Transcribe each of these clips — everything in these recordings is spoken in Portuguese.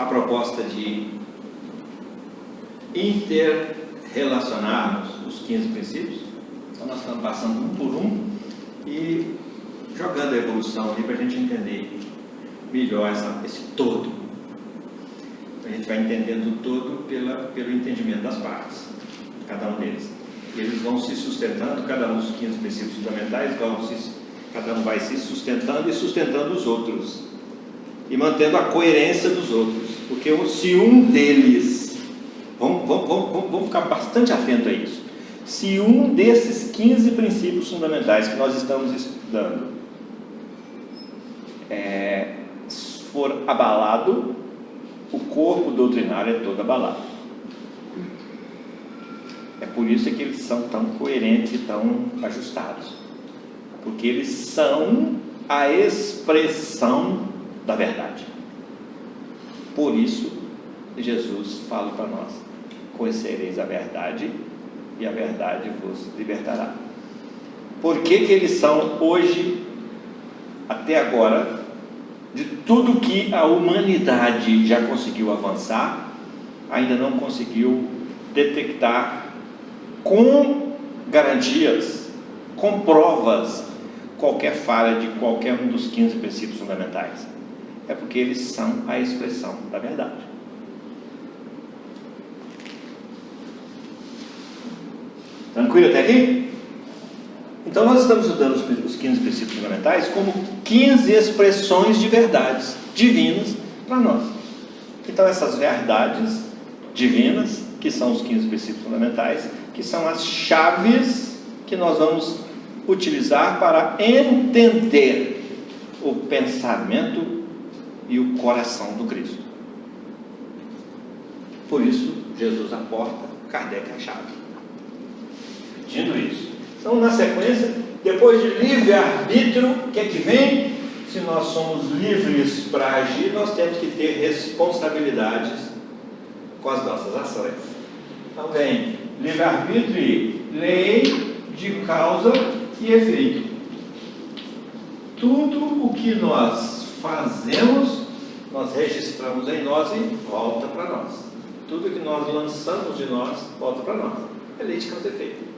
a proposta de interrelacionarmos os 15 princípios. Então nós estamos passando um por um e jogando a evolução ali para a gente entender melhor esse todo. A gente vai entendendo o todo pelo entendimento das partes, cada um deles. E eles vão se sustentando, cada um dos 15 princípios fundamentais, cada um vai se sustentando e sustentando os outros. E mantendo a coerência dos outros. Porque se um deles, vamos ficar bastante atento a isso. Se um desses 15 princípios fundamentais que nós estamos estudando for abalado, o corpo doutrinário é todo abalado. É por isso que eles são tão coerentes e tão ajustados. Porque eles são a expressão da verdade. Por isso, Jesus fala para nós: conhecereis a verdade e a verdade vos libertará. Por que eles são hoje, até agora, de tudo que a humanidade já conseguiu avançar, ainda não conseguiu detectar com garantias, com provas, qualquer falha de qualquer um dos 15 princípios fundamentais? É porque eles são a expressão da verdade. Tranquilo até aqui? Então nós estamos estudando os 15 princípios fundamentais como 15 expressões de verdades divinas para nós. Então essas verdades divinas, que são os 15 princípios fundamentais, que são as chaves que nós vamos utilizar para entender o pensamento e o coração do Cristo. Por isso, Jesus a porta, Kardec a chave. Repetindo isso. Então, na sequência, depois de livre-arbítrio, o que é que vem? Se nós somos livres para agir, nós temos que ter responsabilidades com as nossas ações. Então, vem livre-arbítrio e lei de causa e efeito. Tudo o que nós fazemos, nós registramos em nós e volta para nós. Tudo que nós lançamos de nós, volta para nós. É lei de causa e efeito.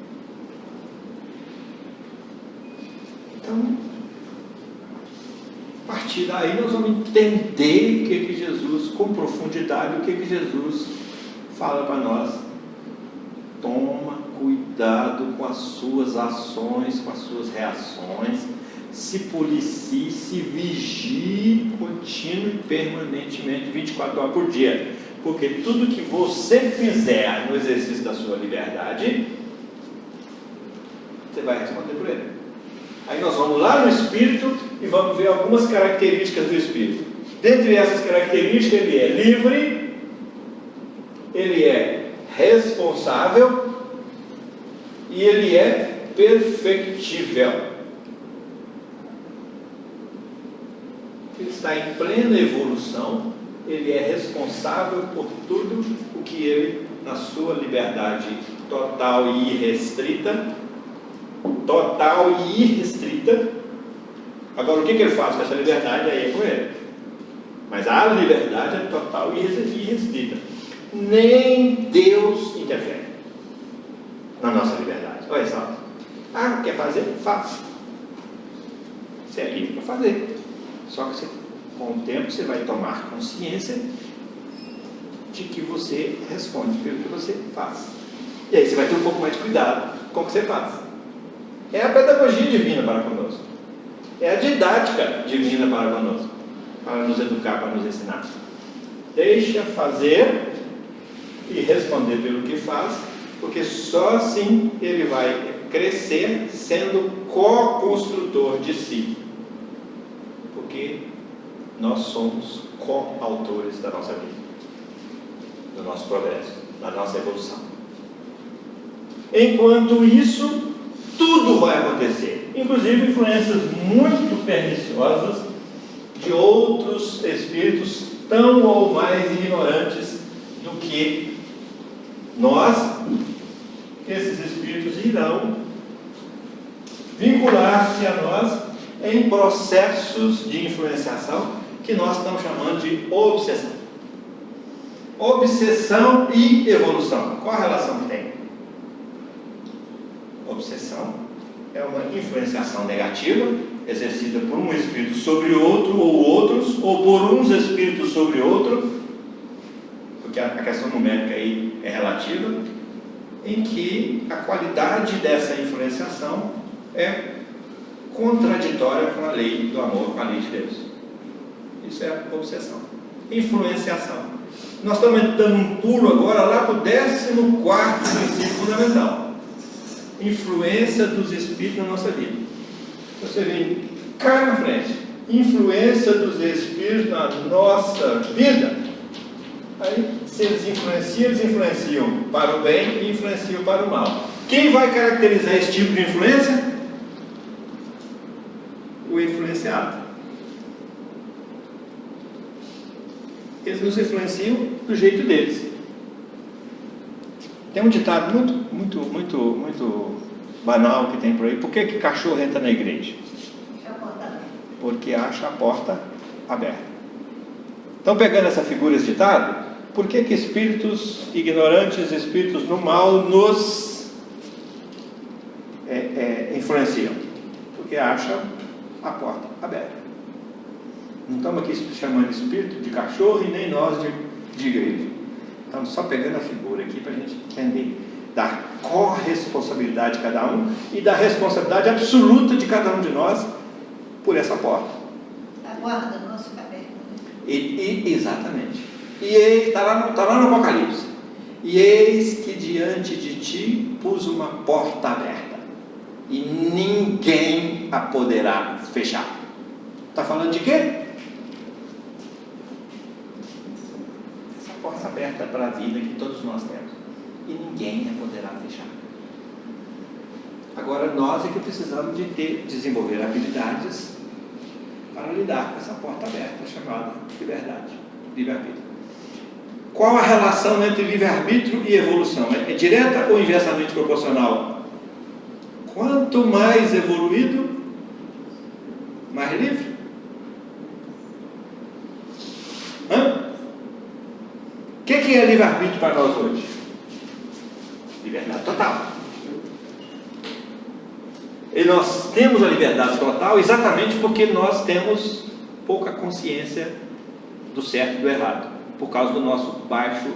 Então, a partir daí nós vamos entender o que Jesus, com profundidade, o que Jesus fala para nós. Toma cuidado com as suas ações, com as suas reações, se policie, se vigie contínuo e permanentemente, 24 horas por dia, porque tudo que você fizer no exercício da sua liberdade, você vai responder por ele. Aí nós vamos lá no Espírito e vamos ver algumas características do Espírito. Dentre essas características, ele é livre, ele é responsável e ele é perfectível. Ele está em plena evolução, ele é responsável por tudo o que ele, na sua liberdade total e irrestrita, agora o que ele faz com essa liberdade aí é com ele, mas a liberdade é total e irrestrita. Nem Deus interfere na nossa liberdade. Olha só, quer fazer? Faça. Você é livre para fazer, só que com o tempo você vai tomar consciência de que você responde pelo que você faz, e aí você vai ter um pouco mais de cuidado com o que você faz. É a pedagogia divina para conosco, é a didática divina para conosco, para nos educar, para nos ensinar. Deixa fazer e responder pelo que faz, porque só assim ele vai crescer sendo co-construtor de si, porque nós somos co-autores da nossa vida, do nosso progresso, da nossa evolução. Enquanto isso, tudo vai acontecer, inclusive influências muito perniciosas de outros espíritos tão ou mais ignorantes do que nós. Esses espíritos irão vincular-se a nós em processos de influenciação que nós estamos chamando de obsessão. Obsessão e evolução. Qual a relação que tem? Obsessão é uma influenciação negativa exercida por um espírito sobre outro ou outros, ou por uns espíritos sobre outro, porque a questão numérica aí é relativa, em que a qualidade dessa influenciação é contraditória com a lei do amor, com a lei de Deus. Isso é obsessão. Influenciação. Nós estamos dando um pulo agora lá para o 14º princípio fundamental. Influência dos espíritos na nossa vida. Você vem cá na frente. Influência dos espíritos na nossa vida. Aí, se eles influenciam para o bem e influenciam para o mal. Quem vai caracterizar esse tipo de influência? O influenciado. Eles nos influenciam do jeito deles. Tem um ditado muito banal que tem por aí. Por que cachorro entra na igreja? Porque acha a porta aberta. Então, pegando essa figura, esse ditado, por que espíritos ignorantes, espíritos do mal nos influenciam? Porque acham a porta aberta. Não estamos aqui chamando espírito de cachorro e nem nós de igreja. Estamos só pegando a figura aqui para a gente entender da corresponsabilidade de cada um e da responsabilidade absoluta de cada um de nós por essa porta. A guarda do nosso aberta. Exatamente. E está lá no Apocalipse. E eis que diante de ti pus uma porta aberta, e ninguém a poderá fechar. Está falando de quê? Essa porta aberta para a vida que todos nós temos, e ninguém a poderá fechar. Agora nós é que precisamos de desenvolver habilidades para lidar com essa porta aberta chamada liberdade, livre-arbítrio. Qual a relação entre livre-arbítrio e evolução? É direta ou inversamente proporcional? Quanto mais evoluído, mais livre. O que é livre-arbítrio para nós hoje? Liberdade total. E nós temos a liberdade total exatamente porque nós temos pouca consciência do certo e do errado, por causa do nosso baixo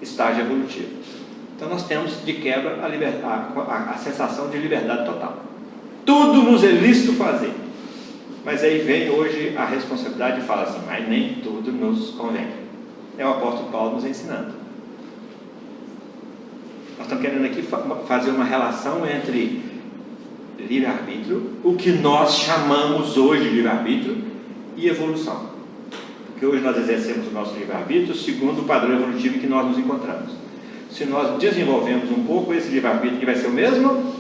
estágio evolutivo. Então nós temos de quebra a sensação de liberdade total. Tudo nos é lícito fazer. Mas aí vem hoje a responsabilidade e fala assim, mas nem tudo nos convém. É o apóstolo Paulo nos ensinando. Nós estamos querendo aqui fazer uma relação entre livre-arbítrio, o que nós chamamos hoje de livre-arbítrio, e evolução. Porque hoje nós exercemos o nosso livre-arbítrio segundo o padrão evolutivo em que nós nos encontramos. Se nós desenvolvemos um pouco esse livre-arbítrio, que vai ser o mesmo,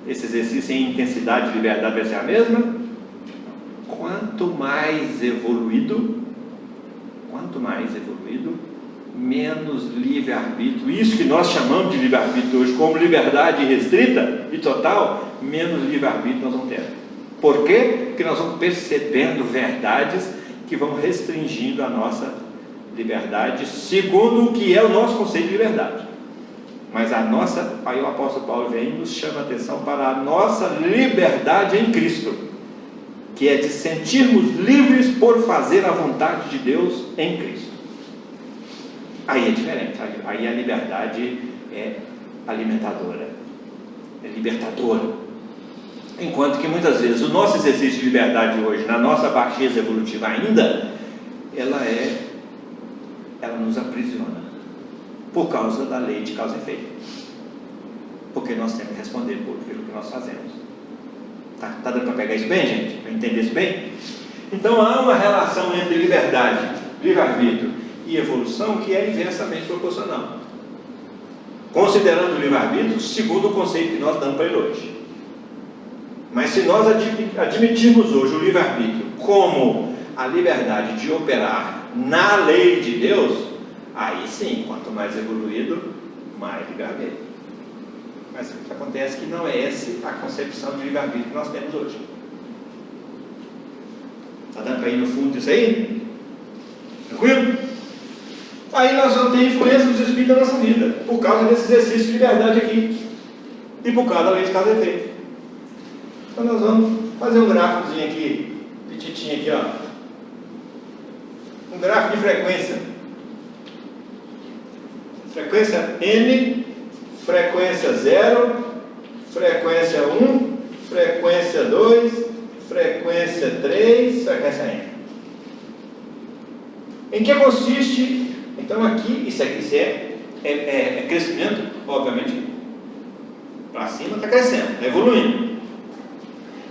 esse exercício em intensidade de liberdade vai ser a mesma. Quanto mais evoluído, menos livre-arbítrio, isso que nós chamamos de livre-arbítrio hoje como liberdade restrita e total, menos livre-arbítrio nós vamos ter. Por quê? Porque nós vamos percebendo verdades que vão restringindo a nossa liberdade segundo o que é o nosso conceito de liberdade. Mas aí o apóstolo Paulo vem e nos chama a atenção para a nossa liberdade em Cristo, que é de sentirmos livres por fazer a vontade de Deus em Cristo. Aí é diferente, aí a liberdade é alimentadora, é libertadora. Enquanto que muitas vezes o nosso exercício de liberdade hoje, na nossa baixeza evolutiva ainda, ela nos aprisiona, por causa da lei de causa e efeito. Porque nós temos que responder pelo que nós fazemos. Tá dando para pegar isso bem, gente? Para entender isso bem? Então há uma relação entre liberdade, livre-arbítrio e evolução que é inversamente proporcional. Considerando o livre-arbítrio segundo o conceito que nós damos para ele hoje. Mas se nós admitirmos hoje o livre-arbítrio como a liberdade de operar na lei de Deus, aí sim, quanto mais evoluído, mais livre-arbítrio. Mas o que acontece é que não é essa a concepção de livre-arbítrio que nós temos hoje. Está dando para ir no fundo disso aí? Tranquilo? Aí nós vamos ter influência dos Espíritos na nossa vida, por causa desse exercício de liberdade aqui, e por causa da lei de causa e efeito. Então nós vamos fazer um gráficozinho aqui, petitinho aqui, ó. Um gráfico de frequência. Frequência N, frequência 0, frequência 1, frequência 2, frequência 3, frequência N. Em que consiste, então aqui, isso é crescimento, obviamente, para cima está crescendo, está evoluindo.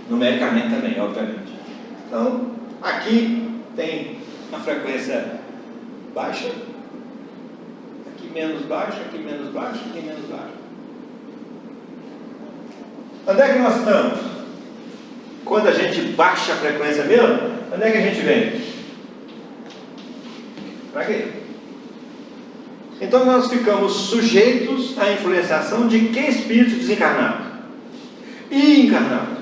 Numericamente também, obviamente. Então, aqui tem a frequência baixa, aqui menos baixa, aqui menos baixa, aqui menos baixa. Onde é que nós estamos? Quando a gente baixa a frequência mesmo, onde é que a gente vem? Para quê? Então nós ficamos sujeitos à influenciação de que espírito desencarnado? E encarnado?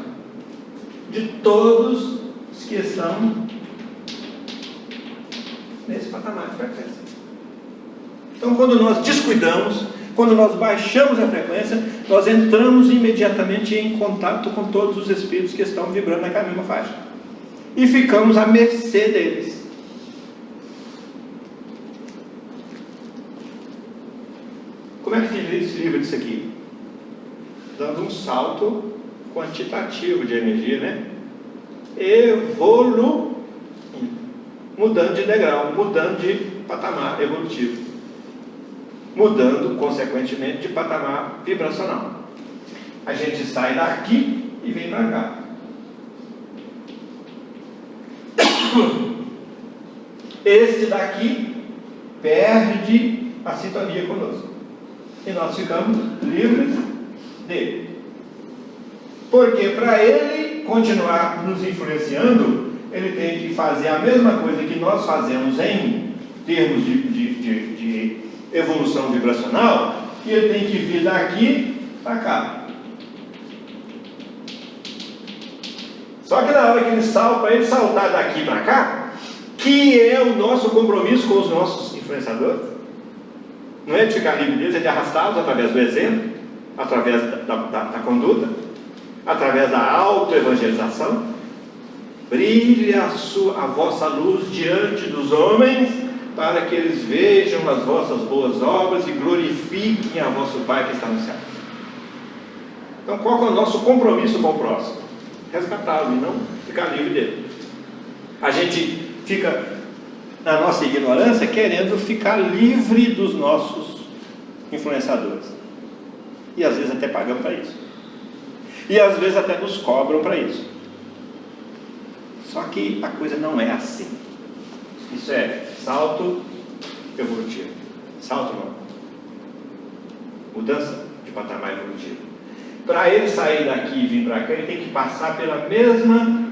De todos os que estão nesse patamar de frequência. Então, quando nós descuidamos, quando nós baixamos a frequência, nós entramos imediatamente em contato com todos os espíritos que estão vibrando naquela mesma faixa. E ficamos à mercê deles. Como é que se livra disso aqui? Dando um salto quantitativo de energia, né? Mudando de degrau, mudando de patamar evolutivo, mudando, consequentemente, de patamar vibracional. A gente sai daqui e vem para cá. Esse daqui perde a sintonia conosco. E nós ficamos livres dele. Porque para ele continuar nos influenciando, ele tem que fazer a mesma coisa que nós fazemos em termos de evolução vibracional, e ele tem que vir daqui para cá. Só que na hora que ele salta, para ele saltar daqui para cá, que é o nosso compromisso com os nossos influenciadores, não é de ficar livre deles, é de arrastá-los através do exemplo, através da conduta, através da autoevangelização. Brilhe a vossa luz diante dos homens, para que eles vejam as vossas boas obras e glorifiquem a vosso Pai que está no céu. Então, qual é o nosso compromisso com o próximo? Resgatá-lo e não ficar livre dele. A gente fica na nossa ignorância querendo ficar livre dos nossos influenciadores, e às vezes até pagamos para isso, e às vezes até nos cobram para isso. Só que a coisa não é assim. Isso é salto evolutivo. Salto não, mudança de patamar evolutivo. Para ele sair daqui e vir para cá, ele tem que passar pela mesma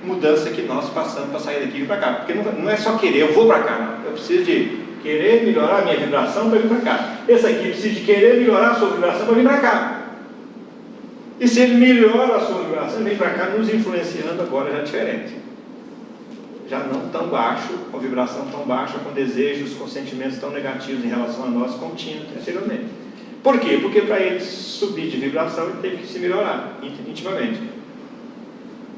mudança que nós passamos para sair daqui e vir para cá. Porque não é só querer, eu vou para cá, não. Eu preciso de querer melhorar a minha vibração para vir para cá. Esse aqui precisa de querer melhorar a sua vibração para vir para cá. E se ele melhora a sua vibração, ele vem para cá nos influenciando agora já diferente. Já não tão baixo, com vibração tão baixa, com desejos, com sentimentos tão negativos em relação a nós como tinha anteriormente. Por quê? Porque para ele subir de vibração, ele teve que se melhorar intimamente.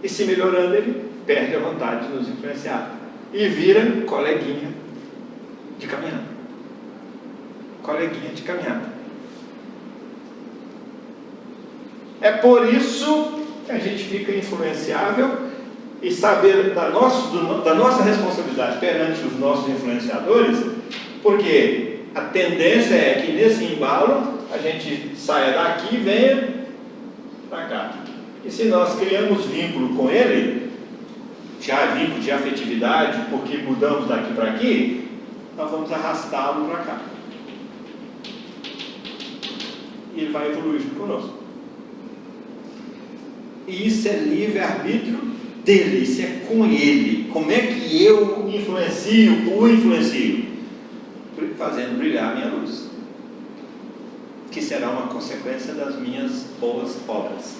E se melhorando, ele perde a vontade de nos influenciar. E vira coleguinha de caminhada. Coleguinha de caminhada. É por isso que a gente fica influenciável, e saber da nossa responsabilidade perante os nossos influenciadores, porque a tendência é que nesse embalo a gente saia daqui e venha para cá. E se nós criamos vínculo com ele, já vínculo de afetividade, porque mudamos daqui para aqui, nós vamos arrastá-lo para cá. E ele vai evoluir junto conosco. E isso é livre-arbítrio dele, isso é com ele. Como é que eu o influencio? Fazendo brilhar a minha luz, que será uma consequência das minhas boas obras.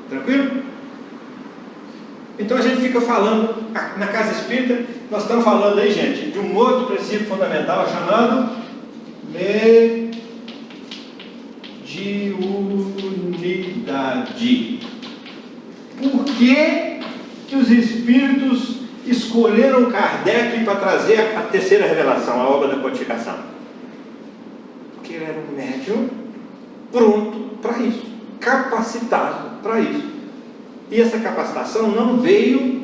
Tranquilo? Então a gente fica falando, na casa espírita, nós estamos falando aí, gente, de um outro princípio fundamental chamado mediunidade. Por que os espíritos escolheram Kardec para trazer a terceira revelação, a obra da codificação? Porque ele era um médium pronto para isso, capacitado para isso. E essa capacitação não veio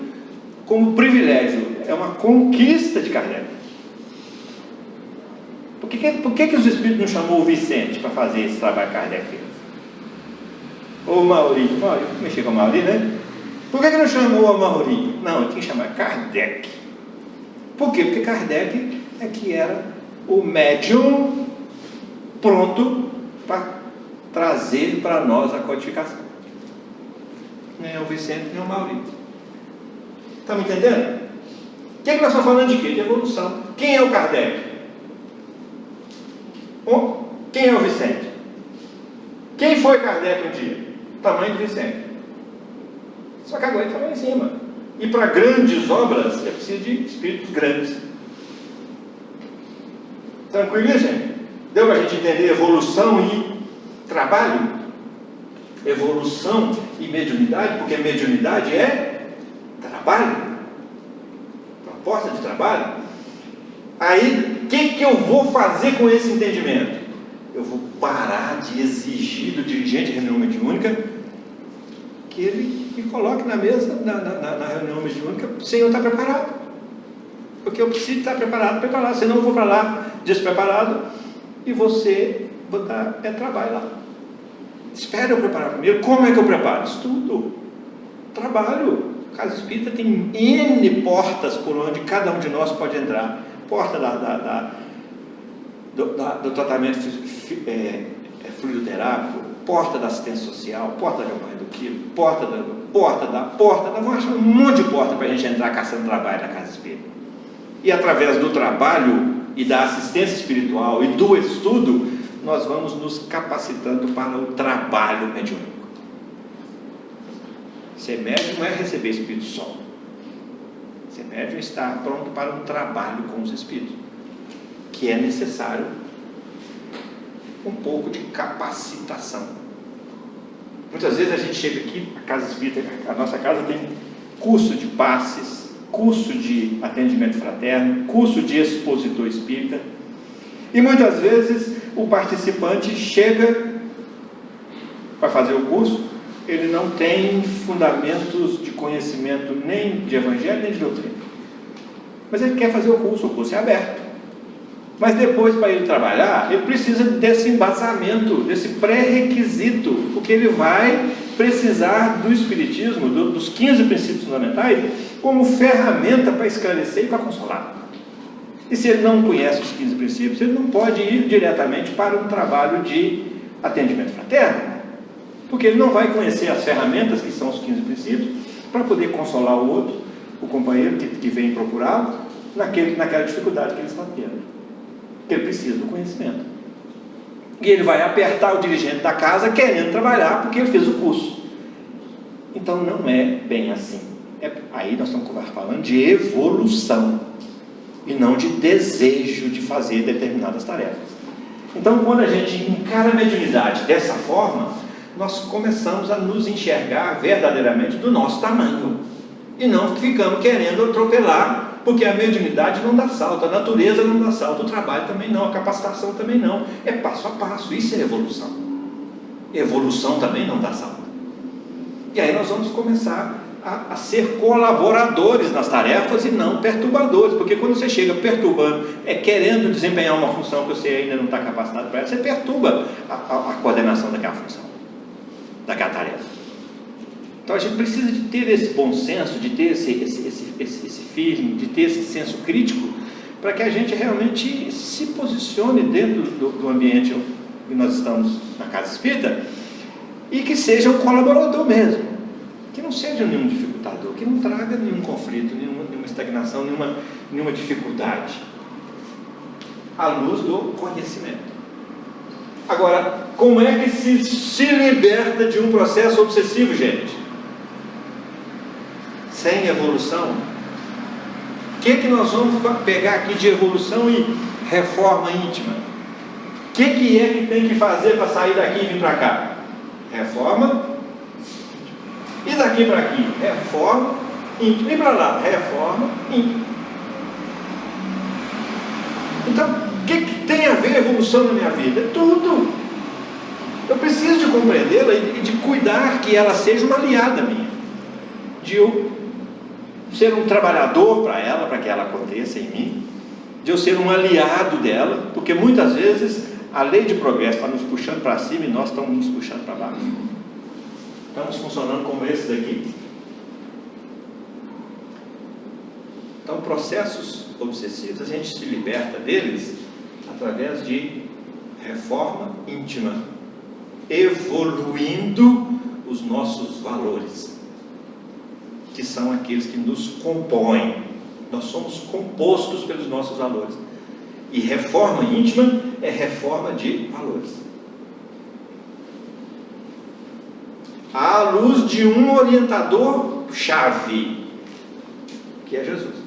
como privilégio, é uma conquista de Kardec. Por que os espíritos não chamou o Vicente para fazer esse trabalho que Kardec fez? Ou o Maurício, mexer com o Maurício, né? Por que não chamou o Maurício? Não, tinha que chamar Kardec. Por quê? Porque Kardec é que era o médium pronto para trazer para nós a codificação. Nem o Vicente, nem o Maurício. Está me entendendo? O que nós estamos falando de quê? De evolução. Quem é o Kardec? Quem é o Vicente? Quem foi Kardec um dia? O tamanho de Vicente. Só que agora ele está lá em cima. E para grandes obras é preciso de espíritos grandes. Tranquilo, gente? Deu para a gente entender evolução e trabalho? Evolução e mediunidade, porque mediunidade é trabalho, proposta de trabalho. Aí, o que eu vou fazer com esse entendimento? Eu vou parar de exigir do dirigente de reunião mediúnica que ele me coloque na mesa, na reunião mediúnica, sem eu estar preparado. Porque eu preciso estar preparado, senão eu vou para lá despreparado e você botar trabalho lá. Espera eu preparar primeiro. Como é que eu preparo? Estudo, trabalho. Casa espírita tem N portas por onde cada um de nós pode entrar. Porta do tratamento fluidoterápico, porta da assistência social, porta da mãe do quilo, porta, vamos achar um monte de porta para a gente entrar caçando trabalho na casa espírita. E através do trabalho e da assistência espiritual e do estudo, nós vamos nos capacitando para o trabalho mediúnico. Ser médium não é receber espírito só. Ser médium é estar pronto para um trabalho com os espíritos, que é necessário um pouco de capacitação. Muitas vezes a gente chega aqui, a casa espírita, a nossa casa tem curso de passes, curso de atendimento fraterno, curso de expositor espírita, e muitas vezes o participante chega para fazer o curso, ele não tem fundamentos de conhecimento nem de evangelho nem de doutrina, mas ele quer fazer o curso é aberto. Mas depois, para ele trabalhar, ele precisa desse embasamento, desse pré-requisito, porque ele vai precisar do Espiritismo, dos 15 princípios fundamentais, como ferramenta para esclarecer e para consolar. E se ele não conhece os 15 princípios, ele não pode ir diretamente para um trabalho de atendimento fraterno, porque ele não vai conhecer as ferramentas que são os 15 princípios para poder consolar o outro, o companheiro que vem procurá-lo, naquela dificuldade que ele está tendo. Porque ele precisa do conhecimento. E ele vai apertar o dirigente da casa querendo trabalhar porque ele fez o curso. Então não é bem assim. Aí nós estamos falando de evolução e não de desejo de fazer determinadas tarefas. Então, quando a gente encara a mediunidade dessa forma, nós começamos a nos enxergar verdadeiramente do nosso tamanho e não ficamos querendo atropelar, porque a mediunidade não dá salto, a natureza não dá salto, o trabalho também não, a capacitação também não, é passo a passo. Isso é evolução. Evolução também não dá salto. E aí nós vamos começar a ser colaboradores nas tarefas e não perturbadores, porque quando você chega perturbando, querendo desempenhar uma função que você ainda não está capacitado para ela, você perturba a coordenação daquela função, daquela tarefa. Então a gente precisa de ter esse bom senso, de ter esse feeling, de ter esse senso crítico, para que a gente realmente se posicione dentro do ambiente que nós estamos na casa espírita, e que seja um colaborador mesmo, que não seja nenhum dificultador, que não traga nenhum conflito, nenhuma estagnação, nenhuma dificuldade, à luz do conhecimento. Agora, como é que se liberta de um processo obsessivo, gente? sem evolução, o que nós vamos pegar aqui de evolução e reforma íntima? O que é que tem que fazer para sair daqui e vir para cá? Reforma. E daqui para aqui? Reforma íntima. E para lá? Reforma íntima. Então, o que tem a ver a evolução na minha vida? É tudo. Eu preciso de compreendê-la e de cuidar que ela seja uma aliada minha. De eu ser um trabalhador para ela, para que ela aconteça em mim. De eu ser um aliado dela, porque muitas vezes a lei de progresso está nos puxando para cima e nós estamos nos puxando para baixo. Estamos funcionando como esses aqui. Então, processos obsessivos, a gente se liberta deles através de reforma íntima, evoluindo os nossos valores, que são aqueles que nos compõem. Nós somos compostos pelos nossos valores. E reforma íntima é reforma de valores. À luz de um orientador-chave, que é Jesus.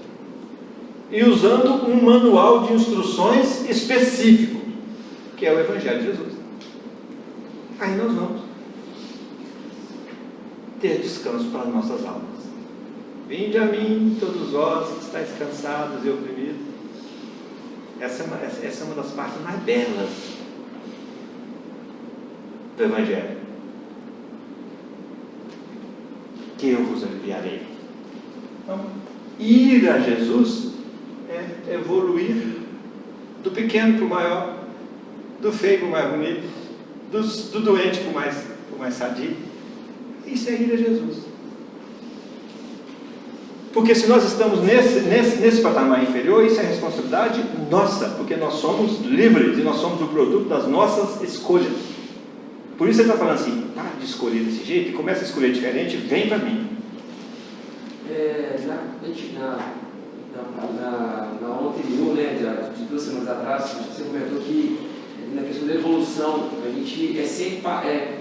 E usando um manual de instruções específico, que é o Evangelho de Jesus. Aí nós vamos ter descanso para as nossas almas. Vinde a mim, todos vós que estáis cansados e oprimidos. Essa é uma das partes mais belas do Evangelho. Que eu vos aliviarei. Então, ir a Jesus é evoluir do pequeno para o maior, do feio para o mais bonito, do doente para o mais sadio. Isso é ir a Jesus. Porque se nós estamos nesse patamar inferior, isso é responsabilidade nossa, porque nós somos livres e nós somos o produto das nossas escolhas. Por isso ele está falando assim: para de escolher desse jeito e começa a escolher diferente, vem para mim. Na aula anterior, né, de 2 semanas atrás, você comentou que na questão da evolução, a gente é sempre,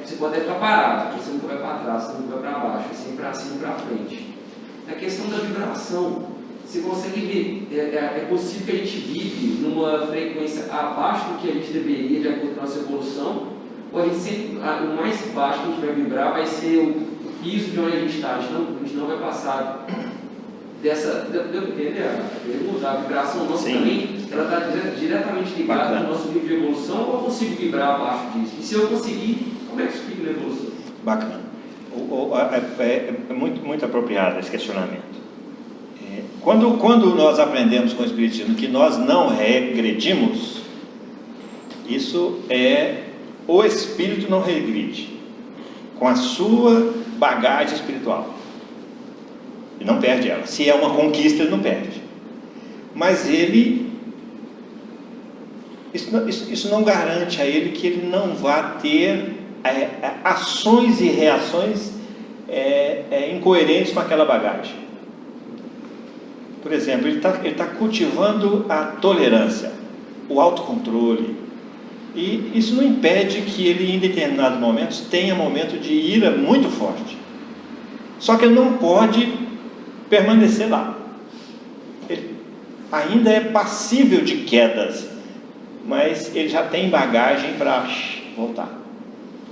você pode até ficar parado, você nunca vai para trás, você nunca vai para baixo, é sempre para cima e para frente. Na questão da vibração, você consegue ver, é possível que a gente vive numa frequência abaixo do que a gente deveria, de acordo com a nossa evolução, ou a gente sempre, o mais baixo que a gente vai vibrar vai ser o piso de onde a gente está, a gente não vai passar dessa, deu para entender? A vibração nossa também, ela está diretamente ligada ao nosso nível de evolução, ou eu consigo vibrar abaixo disso? E se eu conseguir, como é que eu explico na evolução? Bacana. É muito apropriado esse questionamento. Quando nós aprendemos com o Espiritismo que nós não regredimos, isso é o Espírito não regride com a sua bagagem espiritual. Ele não perde ela. Se é uma conquista, ele não perde. Mas isso não garante a ele que ele não vá ter ações e reações incoerentes com aquela bagagem. Por exemplo, ele tá cultivando a tolerância, o autocontrole, e isso não impede que ele em determinados momentos tenha momento de ira muito forte, só que ele não pode permanecer lá. Ele ainda é passível de quedas, mas ele já tem bagagem para voltar.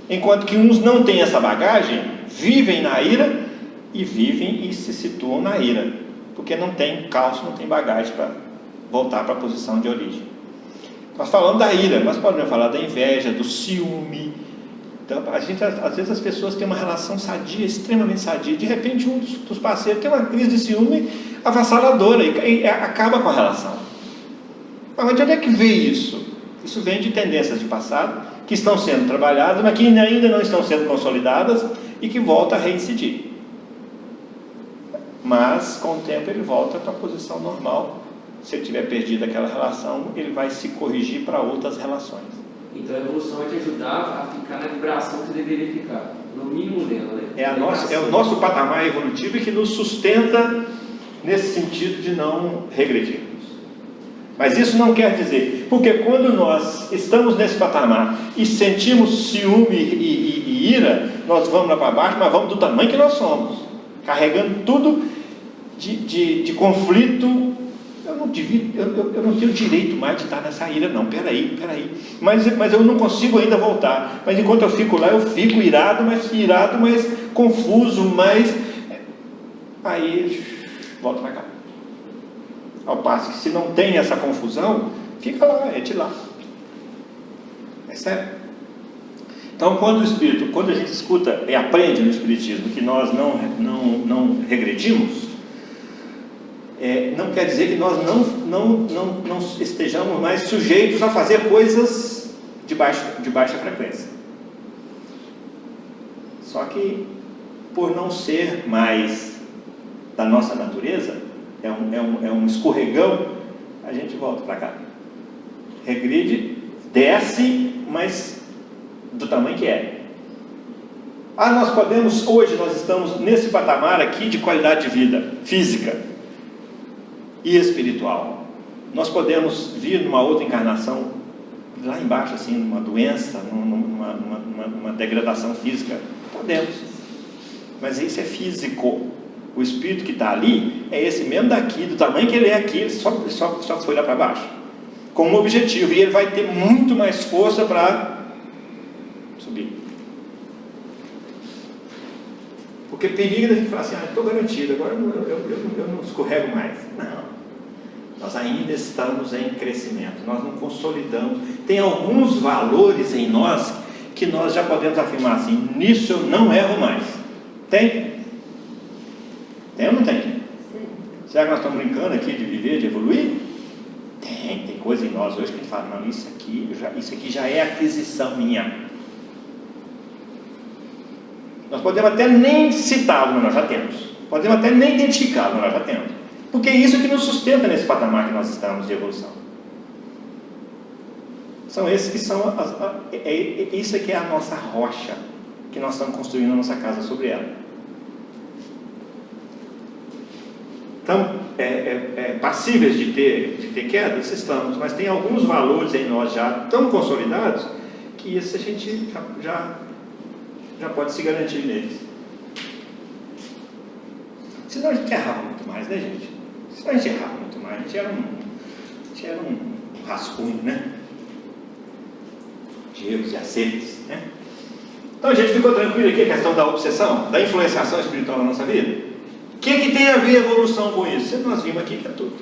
Enquanto que uns não têm essa bagagem, vivem na ira e vivem e se situam na ira, porque não tem cálcio, não tem bagagem para voltar para a posição de origem. Nós falamos da ira, mas podemos falar da inveja, do ciúme. Então, às vezes as pessoas têm uma relação sadia, extremamente sadia, de repente um dos parceiros tem uma crise de ciúme avassaladora e acaba com a relação. Mas de onde é que veio isso? Isso vem de tendências de passado, que estão sendo trabalhadas, mas que ainda não estão sendo consolidadas e que volta a reincidir. Mas com o tempo ele volta para a posição normal. Se ele tiver perdido aquela relação, ele vai se corrigir para outras relações. Então a evolução vai te ajudar a ficar na vibração que você deveria ficar, no mínimo dela, né? É o nosso patamar evolutivo que nos sustenta nesse sentido de não regredirmos. Mas isso não quer dizer, porque quando nós estamos nesse patamar e sentimos ciúme e ira, nós vamos lá para baixo, mas vamos do tamanho que nós somos, carregando tudo de conflito, eu não tenho direito mais de estar nessa ira, não, peraí, mas eu não consigo ainda voltar, mas enquanto eu fico lá, eu fico irado, mas confuso, aí volto para cá. Ao passo que se não tem essa confusão, fica lá, é de lá. É sério. Então, quando a gente escuta e aprende no Espiritismo que nós não regredimos, não quer dizer que nós não estejamos mais sujeitos a fazer coisas de baixa frequência. Só que, por não ser mais da nossa natureza, é um escorregão, a gente volta para cá. Regride, desce, mas do tamanho que é. Hoje nós estamos nesse patamar aqui de qualidade de vida física e espiritual. Nós podemos vir numa outra encarnação, lá embaixo, assim, numa doença, numa degradação física. Podemos. Mas isso é físico. O espírito que está ali é esse mesmo daqui, do tamanho que ele é aqui, ele só foi lá para baixo, com um objetivo, e ele vai ter muito mais força para subir. Porque perigo a gente falar assim, estou garantido, agora eu não escorrego mais. Não. Nós ainda estamos em crescimento, nós não consolidamos. Tem alguns valores em nós que nós já podemos afirmar assim, nisso eu não erro mais. Tem? Tem ou não tem? Sim. Será que nós estamos brincando aqui de viver, de evoluir? Tem coisa em nós hoje que a gente fala, não, isso aqui já é aquisição minha. Nós podemos até nem citá-lo, mas nós já temos. Podemos até nem identificá-lo, mas nós já temos. Porque é isso que nos sustenta nesse patamar que nós estamos de evolução. São esses que são, isso aqui é a nossa rocha, que nós estamos construindo a nossa casa sobre ela. Então, passíveis de ter quedas, estamos, mas tem alguns valores em nós já tão consolidados, que isso a gente já pode se garantir neles. Senão a gente errava muito mais, né, gente? Senão a gente errava muito mais, a gente era um rascunho, né? De erros e acertos, né? Então a gente ficou tranquilo aqui a questão da obsessão, da influenciação espiritual na nossa vida? O que tem a ver a evolução com isso? Nós vimos aqui que é tudo.